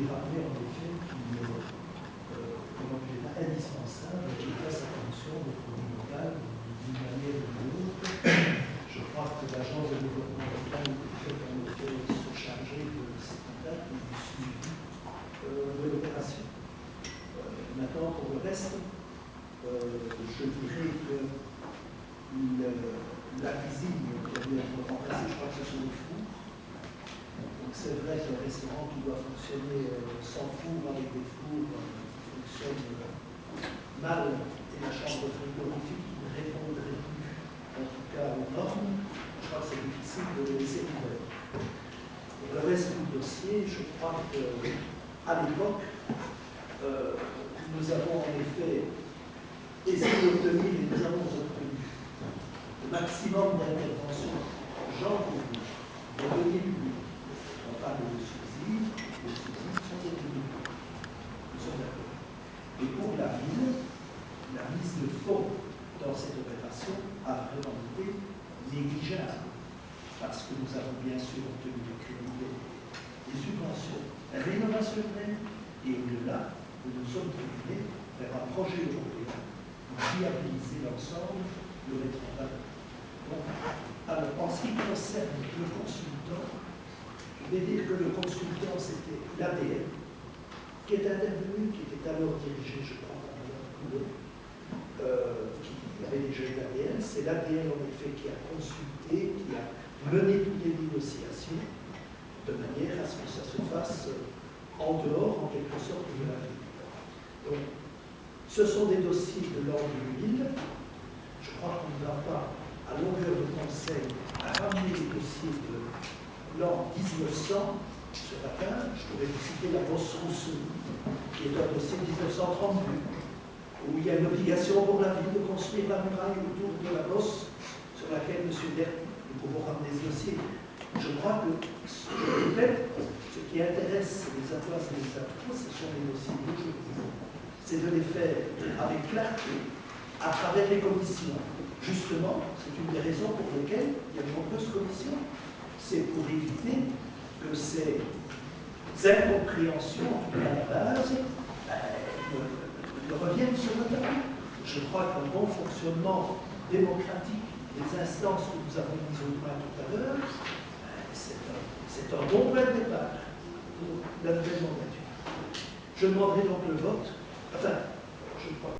lui rappeler en effet qu'il est indispensable qu'il fasse sa fonction de produit local d'une manière ou d'une autre. Je crois que l'agence de développement local peut en effet se charger de ces contacts et du suivi de l'opération. Maintenant, pour le reste, je dirais que la cuisine qui a dû être remplacée, je crois que ce sont les fours. Donc c'est vrai qu'un restaurant qui doit fonctionner sans four, avec des fours qui fonctionnent mal, et la chambre frigorifique qui ne répondrait plus, en tout cas aux normes, je crois que c'est difficile de les laisser ouverts. Pour le reste du dossier, je crois qu'à l'époque, nous avons en effet essayé d'obtenir, et nous avons obtenu le maximum d'intervention genre public, des deniers publics. On parle de subsides, les subsides sont des deniers publics. Nous sommes d'accord. Et pour la ville, la mise de fonds dans cette opération a vraiment été négligeable, parce que nous avons bien sûr obtenu des crédits, des subventions, la rénovation humaine, et au-delà, nous nous sommes tournés vers un projet européen pour viabiliser l'ensemble, le mettre en valeur. Donc, alors, en ce qui concerne le consultant, je vais dire que le consultant, c'était l'ADN, qui est intervenu, qui était alors dirigé, je crois, par Mme Coulet, qui avait déjà eu l'ADN. C'est l'ADN, en effet, qui a consulté, qui a mené toutes les négociations, de manière à ce que ça se fasse en dehors, en quelque sorte, de la ville. Donc, ce sont des dossiers de l'an 2000. Je crois qu'on ne va pas, à longueur de conseil, à ramener les dossiers de l'an 1900 ce matin. Je pourrais vous citer la Bosse-Rousseau, qui est un dossier de 1932, où il y a une obligation pour la ville de construire la muraille autour de la Bosse, sur laquelle M. Berti, nous pouvons ramener ce dossier. Je crois que, je répète, ce qui intéresse les Atoises et les Atois, ce sont les dossiers d'aujourd'hui. C'est de les faire avec clarté, à travers les commissions. Justement, c'est une des raisons pour lesquelles il y a de nombreuses commissions. C'est pour éviter que ces incompréhensions, en tout cas à la base, ne reviennent sur le tapis. Je crois qu'un bon fonctionnement démocratique des instances que nous avons mises au point tout à l'heure, c'est un bon point de départ pour la nouvelle mandature. Je demanderai donc le vote. Enfin, je crois.